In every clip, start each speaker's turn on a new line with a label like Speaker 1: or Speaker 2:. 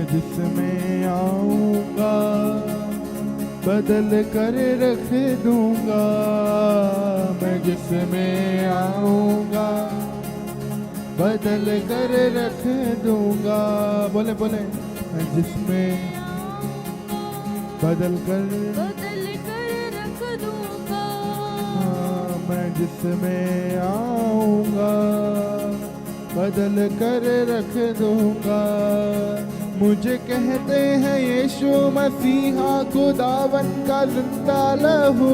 Speaker 1: जिसमें आऊंगा बदल कर रख दूंगा। मैं जिसमें आऊंगा बदल कर रख दूंगा। बोले बोले, मैं जिसमें बदल कर
Speaker 2: रख दूंगा।
Speaker 1: हाँ, मैं जिसमें आऊंगा बदल कर रख दूंगा। मुझे कहते हैं यीशु मसीहा खुदावन का जिंदा लहू।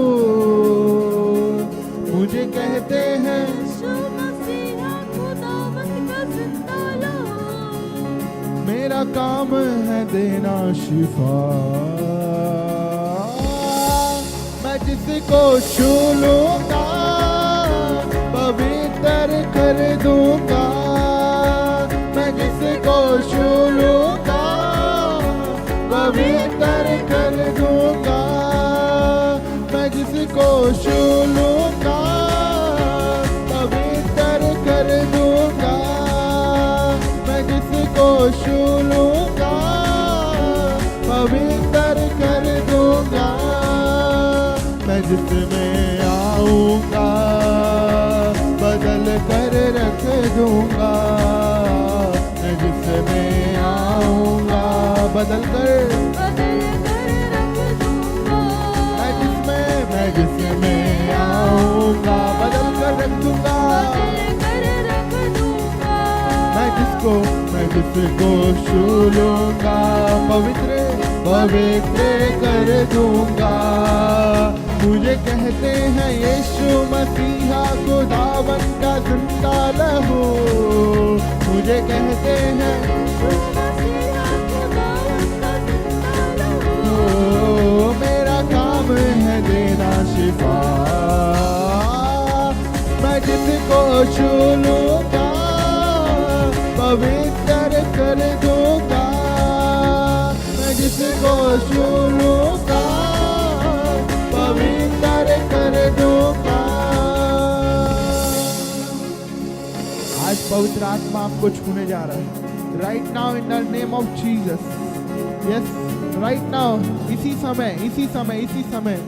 Speaker 1: मुझे कहते हैं
Speaker 2: यीशु मसीहा खुदावन का जिंदा लहू।
Speaker 1: मेरा काम है देना शिफा। मैं जिसको छू लूंगा पवित्र कर दूंगा। मैं जिसको छू लूंगा पवित्र कर दूंगा। मैं जिसको छू लूंगा पवित्र कर दूंगा। मैं जिसको छू लूंगा पवित्र कर दूंगा। मैं जिसमें आऊंगा बदल कर रख दूंगा। मैं जिसमें आऊंगा बदल कर
Speaker 2: रख दूंगा।
Speaker 1: मैं जिसमें आऊंगा बदल कर रख दूंगा।
Speaker 2: रख दूंगा।
Speaker 1: मैं जिसको छू लूंगा पवित्र कर दूंगा। मुझे कहते हैं यीशु मसीहा खुदावन का जिंदा लहू। मुझे कहते हैं मेरा काम है देना शिफा। मैं जिसको छू लूंगा पवित्र कर दूंगा। मैं जिसको छू लूंगा पवित्र कर दूंगा। आज पवित्र आत्मा आपको छूने जा रहा है। Right now in the name of Jesus. Yes, right now, इसी समय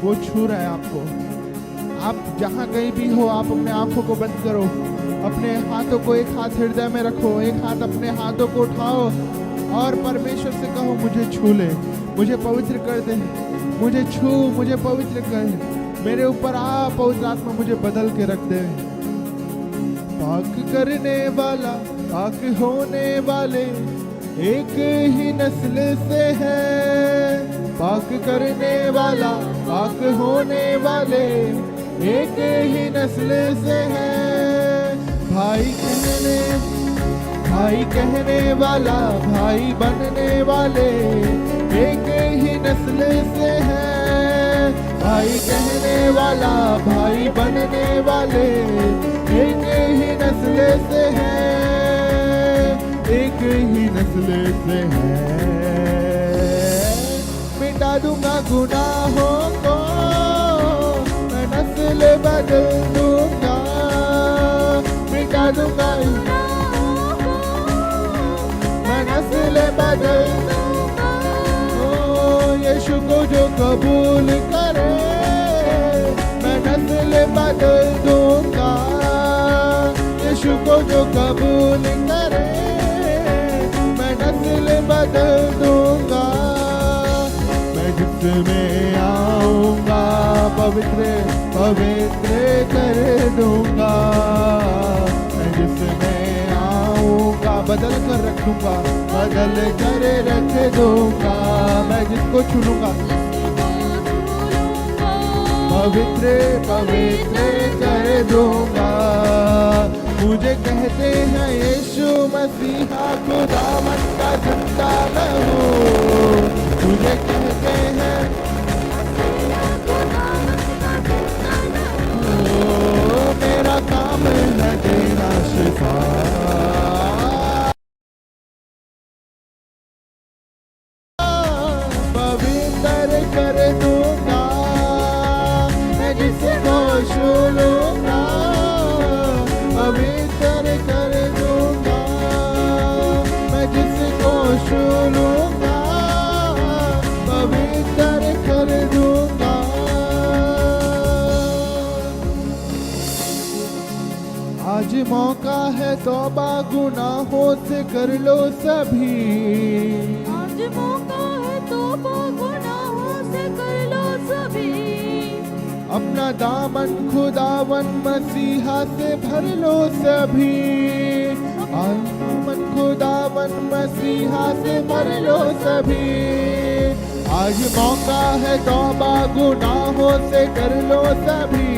Speaker 1: वो छू रहा है आपको। आप जहां कहीं भी हो, आप अपने आंखों को बंद करो, अपने हाथों को एक हाथ हृदय में रखो, एक हाथ अपने हाथों को उठाओ और परमेश्वर से कहो मुझे छू ले, मुझे पवित्र कर दे, मुझे छू, मुझे पवित्र कर, मेरे ऊपर आ पवित्र आत्मा, मुझे बदल के रख दे। पाक करने वाला पाक होने वाले एक ही नस्ल से है। पाक करने वाला पाक होने वाले एक ही नस्ल से है। भाई कहने वाला भाई बनने वाले एक ही नस्ल से है। भाई कहने वाला भाई बनने वाले एक ही नस्ल से है। एक ही नस्ल से है। मिटा दूंगा गुनाहों को, मैं नस्ल बदल दूंगा। मिटा दूंगा मैं नस्ल बदल दूंगा। ओ यीशु को जो कबूल करे मैं नस्ल बदल दूंगा। यीशु को जो कबूल करे मैं नस्ल बदल दूंगा। मैं जिसमें आऊंगा पवित्र कर दूंगा। मैं जिसमें आऊंगा बदल कर रखूंगा, बदल कर रख दूंगा। मैं जिसको छूलूंगा पवित्र कर दूंगा। मुझे कहते हैं यीशु मसीहा खुदावन का जिंदा लहू। मुझे कहते हैं मेरा काम है देना शिफा। पवित्र कर दूंगा मैं जिसको छू लूंगा। पवित्र कर दूंगा मैं जिसको छू आज मौका है तौबा गुनाहों से कर लो सभी।
Speaker 2: आज मौका है तौबा गुनाहों से कर लो सभी।
Speaker 1: अपना दामन खुदावन मसीहा से भर लो सभी। दामन खुदावन मसीहा से भर लो सभी। आज मौका है तौबा गुनाहों से कर लो सभी।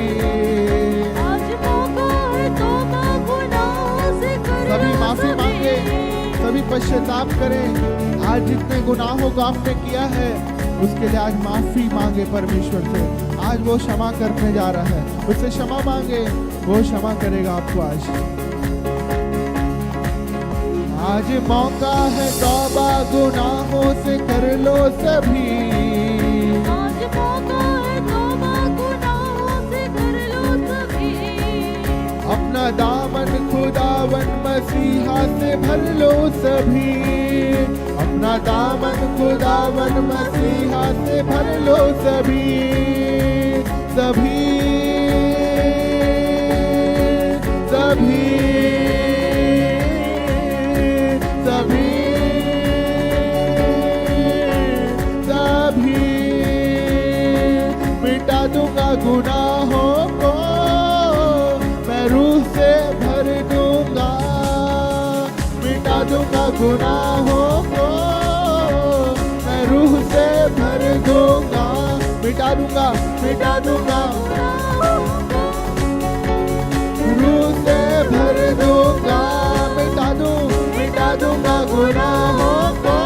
Speaker 2: आज मौका है तौबा गुनाहों से कर लो
Speaker 1: सभी माफी
Speaker 2: सभी।
Speaker 1: मांगे, सभी पश्चाताप करें। आज जितने गुनाहों को आपने किया है उसके लिए आज माफी मांगे परमेश्वर से। आज वो क्षमा करने जा रहा है, उससे क्षमा मांगे, वो क्षमा करेगा आपको। आज मौका है तौबा गुनाहों से कर लो सभी।
Speaker 2: आज मौका है तौबा गुनाहों से कर लो सभी।
Speaker 1: अपना दामन खुदावन मसीहा से भर लो सभी। अपना दामन खुदावन मसीहा से भर लो सभी। सभी सभी सभी सभी मिटा दूंगा गुनाहों को, मैं रूह से भर दूंगा। मिटा दूंगा गुनाहों को, मैं रूह से भर दूंगा। मिटा दूंगा, मिटा दूंगा, रूह से भर दूंगा। मिटा दूंगा गुनाहों को,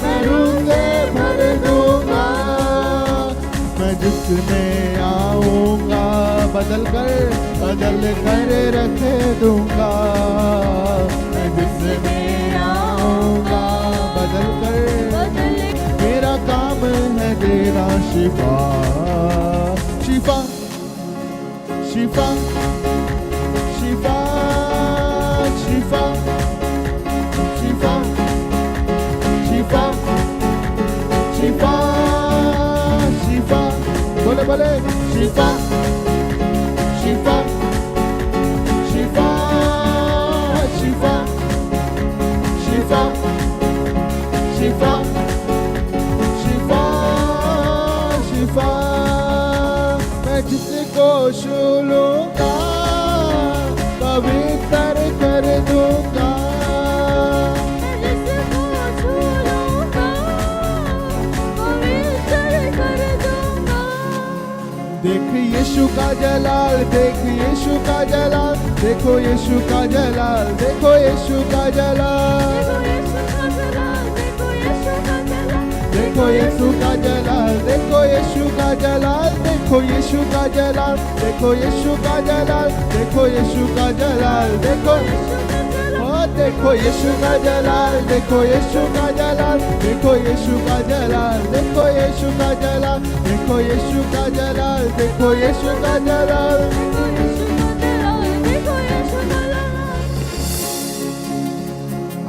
Speaker 1: मैं रूह से भर दूंगा। मैं जिसमें आऊंगा बदल कर रख दूंगा। मैं जिसमें आऊंगा बदल कर, मेरा काम है तेरा शिफा। शिफा शिफा शिफा शिफा शिफा शिफा शिफा शिफा बोले बोले शिफा शिफा शिफा शिफा शिफा शिफा शिफा शिफा। मैं जिसको छू लूंगा पवित्र कर दूंगा।
Speaker 2: जिसको छू लूंगा पवित्र कर दूंगा।
Speaker 1: देख यीशु का जलाल, देख यीशु का जलाल, देखो यीशु का जलाल, देखो यीशु का जलाल। देखो यीशु का जलाल, देखो यीशु का जलाल, देखो यीशु का जलाल, देखो यीशु का जलाल, देखो यीशु का जलाल, देखो देखो यीशु का जलाल, देखो यीशु का जलाल, देखो यीशु का जलाल, देखो यीशु का जलाल, देखो यीशु का जलाल, देखो यीशु का जलाल।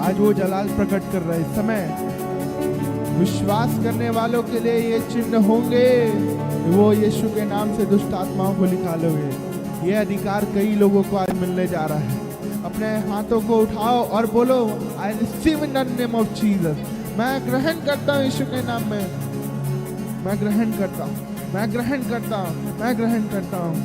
Speaker 1: आज वो जलाल प्रकट कर रहे समय विश्वास करने वालों के लिए ये चिन्ह होंगे। वो यीशु के नाम से दुष्ट आत्माओं को निकालोगे। ये अधिकार कई लोगों को आज मिलने जा रहा है। अपने हाथों को उठाओ और बोलो, I receive in the name of Jesus. मैं ग्रहण करता हूँ यीशु के नाम में। मैं ग्रहण करता हूँ, मैं ग्रहण करता हूँ, मैं ग्रहण करता हूँ।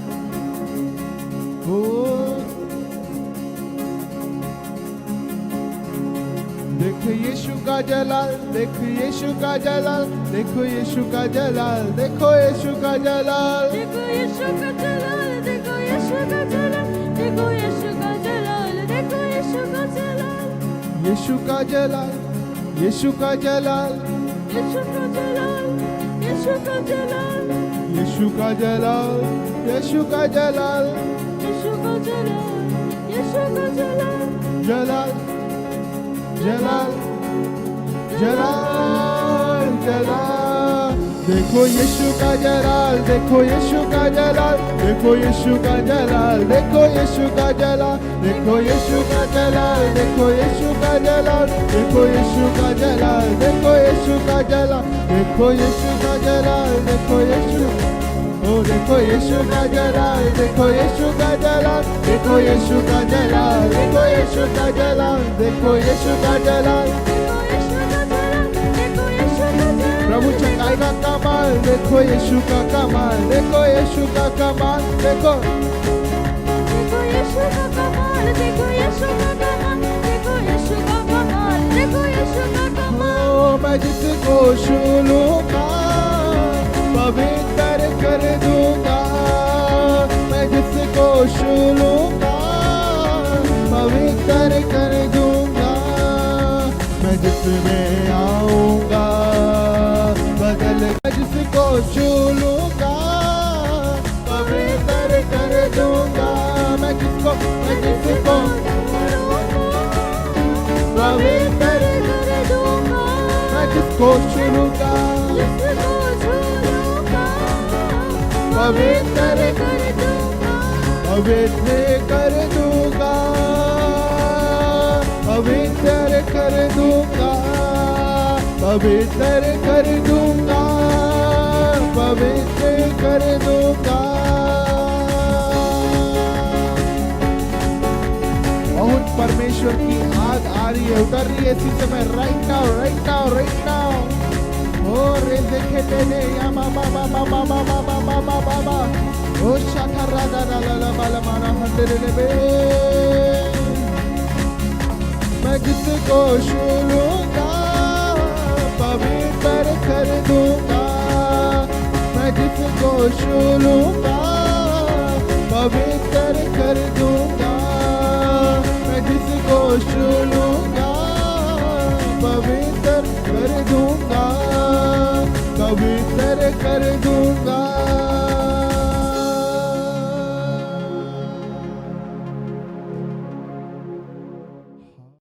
Speaker 1: देखो यीशु का जलाल, देखो यीशु का जलाल, देखो यीशु का जलाल, देखो यीशु का जलाल।
Speaker 2: देखो यीशु का जलाल, देखो यीशु का जलाल, देखो यीशु का जलाल, देखो यीशु का जलाल।
Speaker 1: यीशु का जलाल, यीशु का जलाल,
Speaker 2: यीशु का जलाल, यीशु का जलाल,
Speaker 1: यीशु का जलाल, यीशु का जलाल,
Speaker 2: यीशु का जलाल, यीशु का जलाल।
Speaker 1: जलाल जलाल जलाल जलाल। देखो यीशु का जलाल, देखो यीशु का जलाल, देखो यीशु का जलाल, देखो यीशु का जलाल, देखो यीशु का जलाल, देखो यीशु का जलाल, देखो यीशु का जलाल, देखो यीशु का जलाल, देखो यीशु का जलाल, देखो यीशु, ओ देखो यीशु का जलाल, देखो यीशु का जलाल, यीशु का जलाल, देखो यीशु का जलाल, देखो यीशु का जलाल।
Speaker 2: देखो यीशु का जलाल, देखो यीशु का जलाल।
Speaker 1: प्रभु चंगाई का कमाल, देखो यीशु का कमाल, देखो यीशु का कमाल, देखो
Speaker 2: देखो यीशु का कमाल, देखो यीशु का कमाल, देखो यीशु का कमाल, देखो यीशु का कमाल।
Speaker 1: ओ मैं जिसको छू लूंगा पवित्र कर दूंगा, मैं जिसको छू लूंगा पवित्र कर दूंगा, मैं जिसमें आऊंगा बदल, मैं जिसको छू लूंगा पवित्र कर दूंगा, मैं जिसको पवित्र
Speaker 2: कर दूंगा,
Speaker 1: मैं जिसको छू लूंगा
Speaker 2: जिसको छूलूंगा
Speaker 1: पवित्र
Speaker 2: कर दूंगा,
Speaker 1: पवित्र कर दूंगा, पवित्र कर दूंगा, पवित्र कर दूंगा, पवित्र कर दूंगा। बहुत परमेश्वर की आग आ रही है, उतर रही है इसी समय, right now, right now, right now. ओ रे देखे दे या मामा मामा मामा मामा मामा मामा ओ शाखा राधा ला ला बाला माना हंडरे बे, मैं जिसको छू लूंगा पवित्र कर दूंगा, मैं जिसको छू लूंगा पवित्र कर दूंगा, मैं जिसको छू लूंगा पवित्र कर दूंगा, पवित्र कर दूंगा।